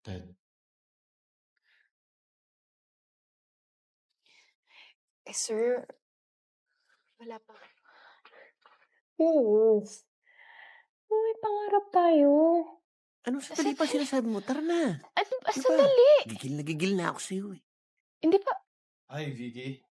Ted. Sir, wala pa. Oo. May pangarap tayo. Ano sandali pa sinasabi mo? Tara na. Sandali. Gigil na ako sa'yo eh. Hindi pa. Hi, Vicky.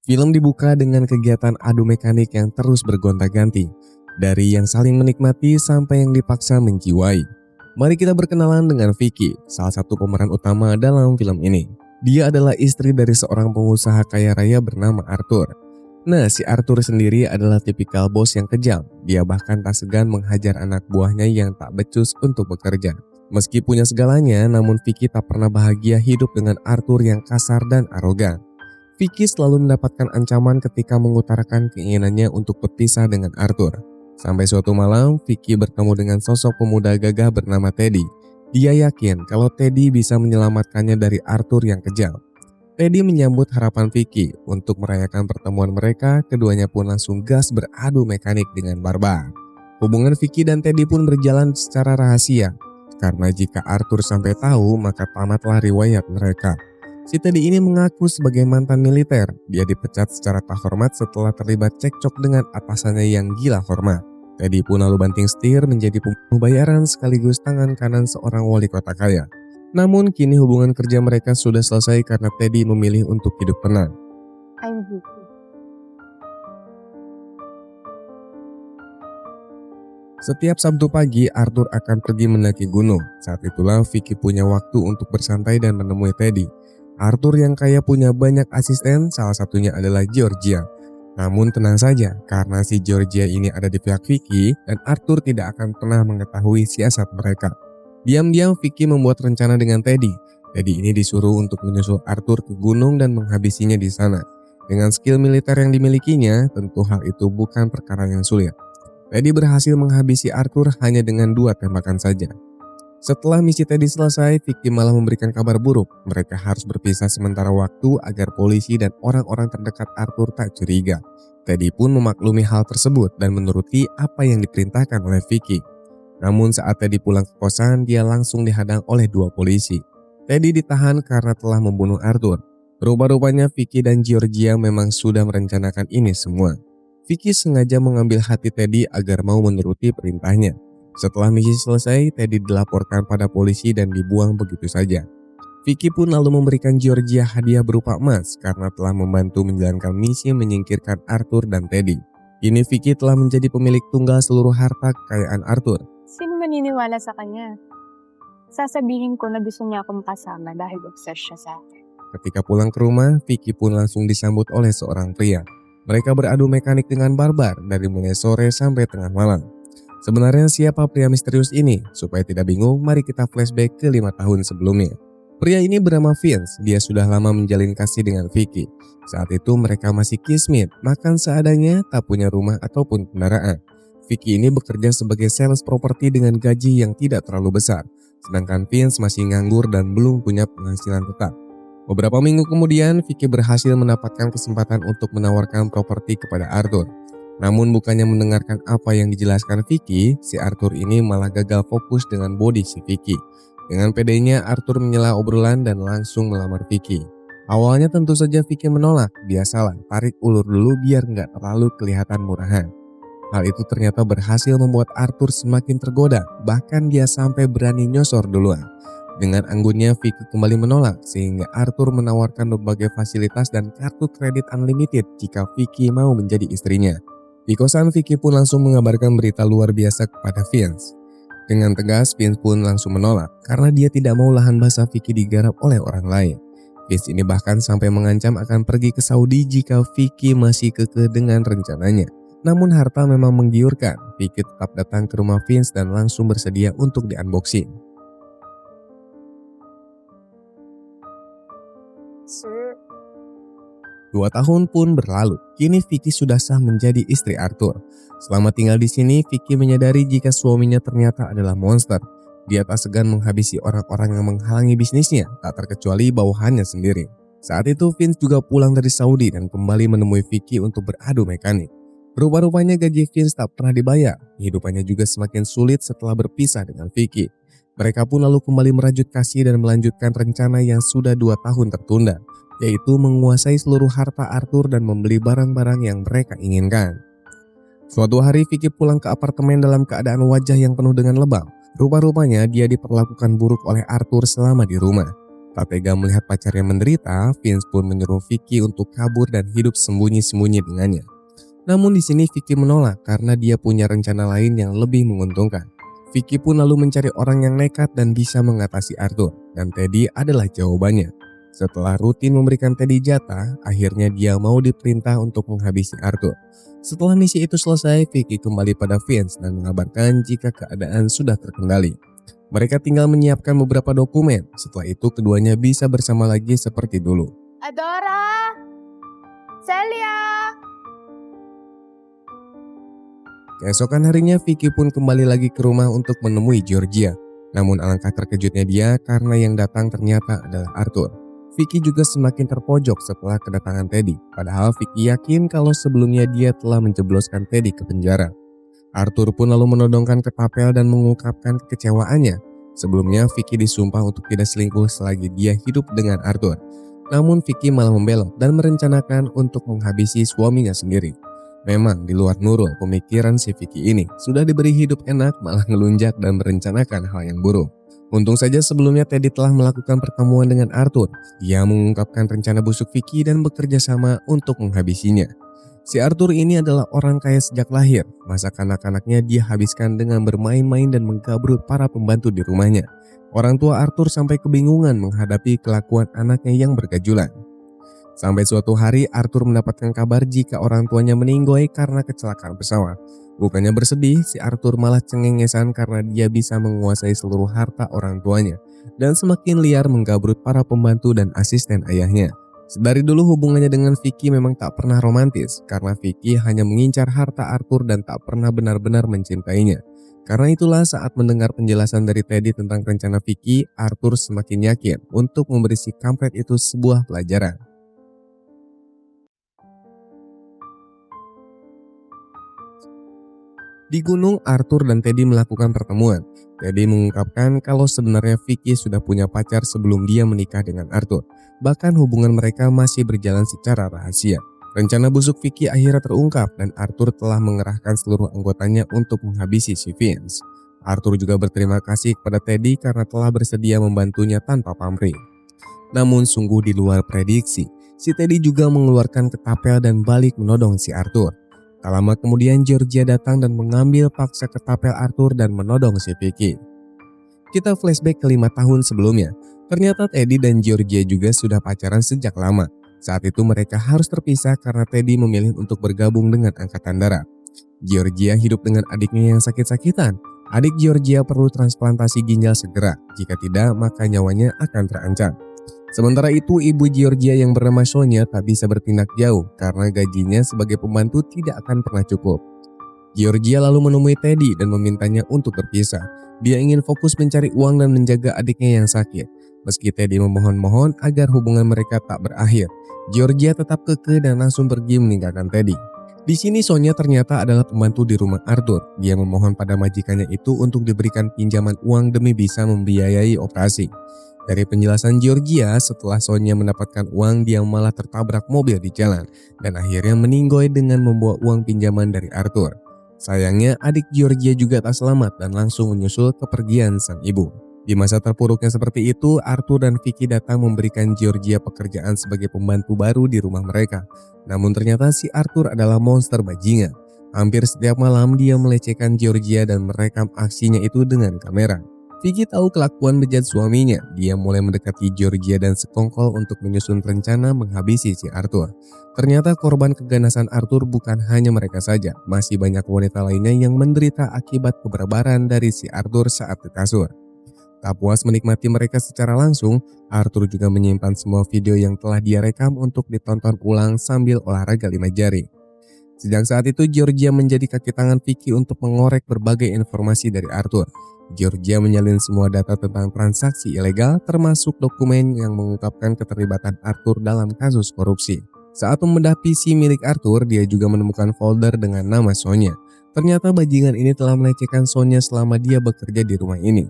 Film dibuka dengan kegiatan adu mekanik yang terus bergonta-ganti, dari yang saling menikmati sampai yang dipaksa menjiwai. Mari kita berkenalan dengan Vicky, salah satu pemeran utama dalam film ini. Dia adalah istri dari seorang pengusaha kaya raya bernama Arthur. Nah, si Arthur sendiri adalah tipikal bos yang kejam. Dia bahkan tak segan menghajar anak buahnya yang tak becus untuk bekerja. Meski punya segalanya, namun Vicky tak pernah bahagia hidup dengan Arthur yang kasar dan arogan. Vicky selalu mendapatkan ancaman ketika mengutarakan keinginannya untuk berpisah dengan Arthur. Sampai suatu malam, Vicky bertemu dengan sosok pemuda gagah bernama Teddy. Dia yakin kalau Teddy bisa menyelamatkannya dari Arthur yang kejam. Teddy menyambut harapan Vicky untuk merayakan pertemuan mereka. Keduanya pun langsung gas beradu mekanik dengan barbar. Hubungan Vicky dan Teddy pun berjalan secara rahasia, karena jika Arthur sampai tahu maka tamatlah riwayat mereka. Si Teddy ini mengaku sebagai mantan militer. Dia dipecat secara tak hormat setelah terlibat cekcok dengan atasannya yang gila hormat. Teddy pun lalu banting setir menjadi pembunuh bayaran sekaligus tangan kanan seorang wali kota kaya. Namun kini hubungan kerja mereka sudah selesai karena Teddy memilih untuk hidup tenang. I'm Vicky. Setiap Sabtu pagi, Arthur akan pergi mendaki gunung. Saat itulah Vicky punya waktu untuk bersantai dan menemui Teddy. Arthur yang kaya punya banyak asisten, salah satunya adalah Georgia. Namun tenang saja, karena si Georgia ini ada di pihak Vicky dan Arthur tidak akan pernah mengetahui siasat mereka. Diam-diam Vicky membuat rencana dengan Teddy. Teddy ini disuruh untuk menyusul Arthur ke gunung dan menghabisinya di sana. Dengan skill militer yang dimilikinya, tentu hal itu bukan perkara yang sulit. Teddy berhasil menghabisi Arthur hanya dengan 2 tembakan saja. Setelah misi Teddy selesai, Vicky malah memberikan kabar buruk. Mereka harus berpisah sementara waktu agar polisi dan orang-orang terdekat Arthur tak curiga. Teddy pun memaklumi hal tersebut dan menuruti apa yang diperintahkan oleh Vicky. Namun saat Teddy pulang ke kosan, dia langsung dihadang oleh 2 polisi. Teddy ditahan karena telah membunuh Arthur. Rupa-rupanya Vicky dan Georgia memang sudah merencanakan ini semua. Vicky sengaja mengambil hati Teddy agar mau menuruti perintahnya. Setelah misi selesai, Teddy dilaporkan pada polisi dan dibuang begitu saja. Vicky pun lalu memberikan Georgia hadiah berupa emas karena telah membantu menjalankan misi menyingkirkan Arthur dan Teddy. Kini Vicky telah menjadi pemilik tunggal seluruh harta kekayaan Arthur. Sino maniniwala sa kanya? Sasabihin ko na gusto niya akong kasama dahil obsessed siya sa akin. Ketika pulang ke rumah, Vicky pun langsung disambut oleh seorang pria. Mereka beradu mekanik dengan barbar dari mulai sore sampai tengah malam. Sebenarnya siapa pria misterius ini? Supaya tidak bingung, mari kita flashback ke 5 tahun sebelumnya. Pria ini bernama Vince, dia sudah lama menjalin kasih dengan Vicky. Saat itu mereka masih kismet, makan seadanya, tak punya rumah ataupun kendaraan. Vicky ini bekerja sebagai sales properti dengan gaji yang tidak terlalu besar, sedangkan Vince masih nganggur dan belum punya penghasilan tetap. Beberapa minggu kemudian, Vicky berhasil mendapatkan kesempatan untuk menawarkan properti kepada Arthur. Namun bukannya mendengarkan apa yang dijelaskan Vicky, si Arthur ini malah gagal fokus dengan body si Vicky. Dengan pedenya, Arthur menyela obrolan dan langsung melamar Vicky. Awalnya tentu saja Vicky menolak, biasalah tarik ulur dulu biar nggak terlalu kelihatan murahan. Hal itu ternyata berhasil membuat Arthur semakin tergoda, bahkan dia sampai berani nyosor duluan. Dengan anggunnya, Vicky kembali menolak sehingga Arthur menawarkan berbagai fasilitas dan kartu kredit unlimited jika Vicky mau menjadi istrinya. Di kosan, Vicky pun langsung mengabarkan berita luar biasa kepada Vince. Dengan tegas, Vince pun langsung menolak karena dia tidak mau lahan basah Vicky digarap oleh orang lain. Vince ini bahkan sampai mengancam akan pergi ke Saudi jika Vicky masih kekeh dengan rencananya. Namun harta memang menggiurkan, Vicky tetap datang ke rumah Vince dan langsung bersedia untuk di-unboxing. Sir, 2 tahun pun berlalu, kini Vicky sudah sah menjadi istri Arthur. Selama tinggal di sini, Vicky menyadari jika suaminya ternyata adalah monster. Dia tak segan menghabisi orang-orang yang menghalangi bisnisnya, tak terkecuali bawahannya sendiri. Saat itu Vince juga pulang dari Saudi dan kembali menemui Vicky untuk beradu mekanik. Rupa-rupanya gaji Vince tak pernah dibayar, kehidupannya juga semakin sulit setelah berpisah dengan Vicky. Mereka pun lalu kembali merajut kasih dan melanjutkan rencana yang sudah 2 tahun tertunda, yaitu menguasai seluruh harta Arthur dan membeli barang-barang yang mereka inginkan. Suatu hari Vicky pulang ke apartemen dalam keadaan wajah yang penuh dengan lebam. Rupa-rupanya dia diperlakukan buruk oleh Arthur selama di rumah. Tak tega melihat pacarnya menderita, Vince pun menyuruh Vicky untuk kabur dan hidup sembunyi-sembunyi dengannya. Namun di sini Vicky menolak karena dia punya rencana lain yang lebih menguntungkan. Vicky pun lalu mencari orang yang nekat dan bisa mengatasi Arthur, dan Teddy adalah jawabannya. Setelah rutin memberikan Teddy jatah, akhirnya dia mau diperintah untuk menghabisi Arthur. Setelah misi itu selesai, Vicky kembali pada Vince dan mengabarkan jika keadaan sudah terkendali. Mereka tinggal menyiapkan beberapa dokumen, setelah itu keduanya bisa bersama lagi seperti dulu. Adora! Celia! Keesokan harinya Vicky pun kembali lagi ke rumah untuk menemui Georgia. Namun alangkah terkejutnya dia karena yang datang ternyata adalah Arthur. Vicky juga semakin terpojok setelah kedatangan Teddy, padahal Vicky yakin kalau sebelumnya dia telah menjebloskan Teddy ke penjara. Arthur pun lalu menodongkan ketapel dan mengungkapkan kekecewaannya. Sebelumnya Vicky disumpah untuk tidak selingkuh selagi dia hidup dengan Arthur. Namun Vicky malah membelot dan merencanakan untuk menghabisi suaminya sendiri. Memang di luar Nurul, pemikiran si Vicky ini sudah diberi hidup enak malah ngelunjak dan merencanakan hal yang buruk. Untung saja sebelumnya Teddy telah melakukan pertemuan dengan Arthur. Dia mengungkapkan rencana busuk Vicky dan bekerja sama untuk menghabisinya. Si Arthur ini adalah orang kaya sejak lahir. Masa kanak-kanaknya dia habiskan dengan bermain-main dan menggabrut para pembantu di rumahnya. Orang tua Arthur sampai kebingungan menghadapi kelakuan anaknya yang bergajulan. Sampai suatu hari Arthur mendapatkan kabar jika orang tuanya meninggoy karena kecelakaan pesawat. Bukannya bersedih, si Arthur malah cengengesan karena dia bisa menguasai seluruh harta orang tuanya dan semakin liar menggabrut para pembantu dan asisten ayahnya. Dari dulu hubungannya dengan Vicky memang tak pernah romantis karena Vicky hanya mengincar harta Arthur dan tak pernah benar-benar mencintainya. Karena itulah saat mendengar penjelasan dari Teddy tentang rencana Vicky, Arthur semakin yakin untuk memberi si kampret itu sebuah pelajaran. Di gunung, Arthur dan Teddy melakukan pertemuan. Teddy mengungkapkan kalau sebenarnya Vicky sudah punya pacar sebelum dia menikah dengan Arthur. Bahkan hubungan mereka masih berjalan secara rahasia. Rencana busuk Vicky akhirnya terungkap dan Arthur telah mengerahkan seluruh anggotanya untuk menghabisi si Vince. Arthur juga berterima kasih kepada Teddy karena telah bersedia membantunya tanpa pamrih. Namun sungguh di luar prediksi, si Teddy juga mengeluarkan ketapel dan balik menodong si Arthur. Tak lama kemudian Georgia datang dan mengambil paksa ketapel Arthur dan menodong si Vicky. Kita flashback ke 5 tahun sebelumnya. Ternyata Teddy dan Georgia juga sudah pacaran sejak lama. Saat itu mereka harus terpisah karena Teddy memilih untuk bergabung dengan Angkatan Darat. Georgia hidup dengan adiknya yang sakit-sakitan. Adik Georgia perlu transplantasi ginjal segera. Jika tidak, maka nyawanya akan terancam. Sementara itu, ibu Georgia yang bernama Sonia tak bisa bertindak jauh karena gajinya sebagai pembantu tidak akan pernah cukup. Georgia lalu menemui Teddy dan memintanya untuk berpisah. Dia ingin fokus mencari uang dan menjaga adiknya yang sakit. Meski Teddy memohon-mohon agar hubungan mereka tak berakhir, Georgia tetap kekeh dan langsung pergi meninggalkan Teddy. Di sini Sonia ternyata adalah pembantu di rumah Arthur. Dia memohon pada majikannya itu untuk diberikan pinjaman uang demi bisa membiayai operasi. Dari penjelasan Georgia, setelah Sonia mendapatkan uang, dia malah tertabrak mobil di jalan dan akhirnya meninggoy dengan membawa uang pinjaman dari Arthur. Sayangnya, adik Georgia juga tak selamat dan langsung menyusul kepergian sang ibu. Di masa terpuruknya seperti itu, Arthur dan Vicky datang memberikan Georgia pekerjaan sebagai pembantu baru di rumah mereka. Namun ternyata si Arthur adalah monster bajingan. Hampir setiap malam dia melecehkan Georgia dan merekam aksinya itu dengan kamera. Vicky tahu kelakuan bejat suaminya. Dia mulai mendekati Georgia dan sekongkol untuk menyusun rencana menghabisi si Arthur. Ternyata korban keganasan Arthur bukan hanya mereka saja. Masih banyak wanita lainnya yang menderita akibat kebarbaran dari si Arthur saat di kasur. Tak puas menikmati mereka secara langsung, Arthur juga menyimpan semua video yang telah dia rekam untuk ditonton ulang sambil olahraga 5 jari. Sejak saat itu Georgia menjadi kaki tangan Vicky untuk mengorek berbagai informasi dari Arthur. Georgia menyalin semua data tentang transaksi ilegal termasuk dokumen yang mengungkapkan keterlibatan Arthur dalam kasus korupsi. Saat membedah PC milik Arthur, dia juga menemukan folder dengan nama Sonya. Ternyata bajingan ini telah melecehkan Sonya selama dia bekerja di rumah ini.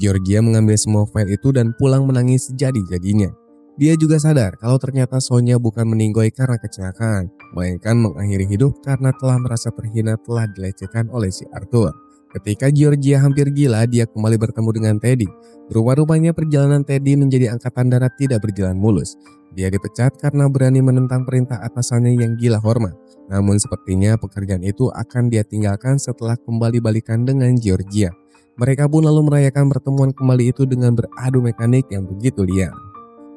Georgia mengambil semua file itu dan pulang menangis sejadi-jadinya. Dia juga sadar kalau ternyata Sonya bukan meninggoy karena kecelakaan, melainkan mengakhiri hidup karena telah merasa terhina telah dilecehkan oleh si Arthur. Ketika Georgia hampir gila, dia kembali bertemu dengan Teddy. Rupa-rupanya perjalanan Teddy menjadi angkatan darat tidak berjalan mulus. Dia dipecat karena berani menentang perintah atasannya yang gila hormat. Namun sepertinya pekerjaan itu akan dia tinggalkan setelah kembali balikan dengan Georgia. Mereka pun lalu merayakan pertemuan kembali itu dengan beradu mekanik yang begitu liar.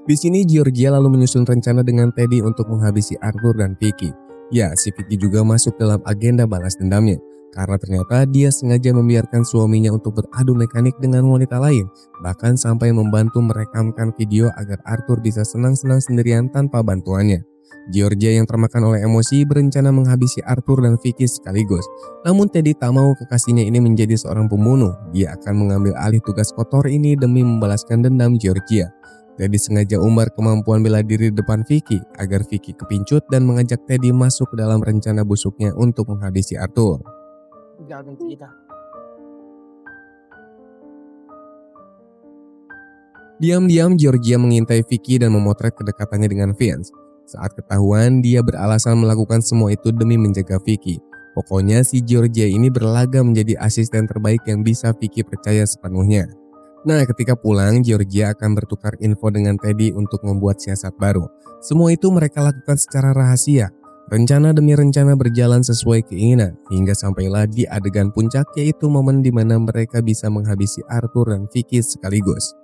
Di sini Georgia lalu menyusun rencana dengan Teddy untuk menghabisi Arthur dan Vicky. Ya, si Vicky juga masuk dalam agenda balas dendamnya. Karena ternyata dia sengaja membiarkan suaminya untuk beradu mekanik dengan wanita lain. Bahkan sampai membantu merekamkan video agar Arthur bisa senang-senang sendirian tanpa bantuannya. Georgia yang termakan oleh emosi berencana menghabisi Arthur dan Vicky sekaligus. Namun Teddy tak mau kekasihnya ini menjadi seorang pembunuh. Dia akan mengambil alih tugas kotor ini demi membalaskan dendam Georgia. Teddy sengaja umbar kemampuan bela diri di depan Vicky agar Vicky kepincut dan mengajak Teddy masuk ke dalam rencana busuknya untuk menghabisi Arthur. Diam-diam Georgia mengintai Vicky dan memotret kedekatannya dengan Vince. Saat ketahuan, dia beralasan melakukan semua itu demi menjaga Vicky. Pokoknya si Georgia ini berlaga menjadi asisten terbaik yang bisa Vicky percaya sepenuhnya. Nah, ketika pulang, Georgia akan bertukar info dengan Teddy untuk membuat siasat baru. Semua itu mereka lakukan secara rahasia. Rencana demi rencana berjalan sesuai keinginan, hingga sampailah di adegan puncak, yaitu momen di mana mereka bisa menghabisi Arthur dan Vicky sekaligus.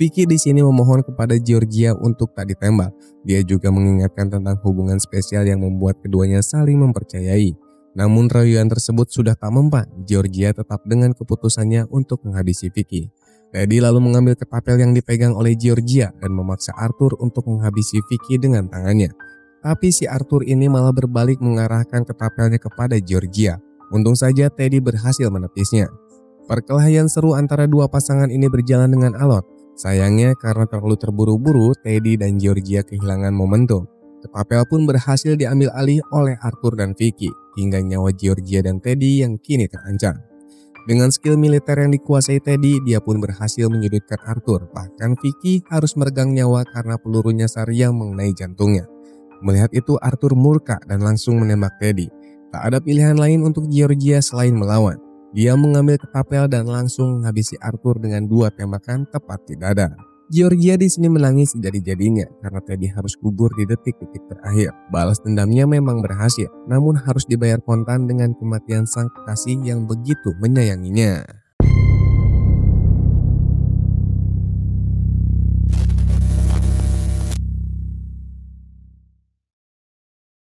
Vicky di sini memohon kepada Georgia untuk tak ditembak. Dia juga mengingatkan tentang hubungan spesial yang membuat keduanya saling mempercayai. Namun rayuan tersebut sudah tak mempan. Georgia tetap dengan keputusannya untuk menghabisi Vicky. Teddy lalu mengambil ketapel yang dipegang oleh Georgia dan memaksa Arthur untuk menghabisi Vicky dengan tangannya. Tapi si Arthur ini malah berbalik mengarahkan ketapelnya kepada Georgia. Untung saja Teddy berhasil menepisnya. Perkelahian seru antara dua pasangan ini berjalan dengan alot. Sayangnya karena terlalu terburu-buru, Teddy dan Georgia kehilangan momentum. Ketapel pun berhasil diambil alih oleh Arthur dan Vicky, hingga nyawa Georgia dan Teddy yang kini terancam. Dengan skill militer yang dikuasai Teddy, dia pun berhasil menyudutkan Arthur. Bahkan Vicky harus meregang nyawa karena peluru nyasar yang mengenai jantungnya. Melihat itu Arthur murka dan langsung menembak Teddy. Tak ada pilihan lain untuk Georgia selain melawan. Dia mengambil ketapel dan langsung menghabisi Arthur dengan 2 tembakan tepat di dada. Georgia di sini menangis jadi-jadinya karena Teddy harus gugur di detik-detik terakhir. Balas dendamnya memang berhasil, namun harus dibayar kontan dengan kematian sang kekasih yang begitu menyayanginya.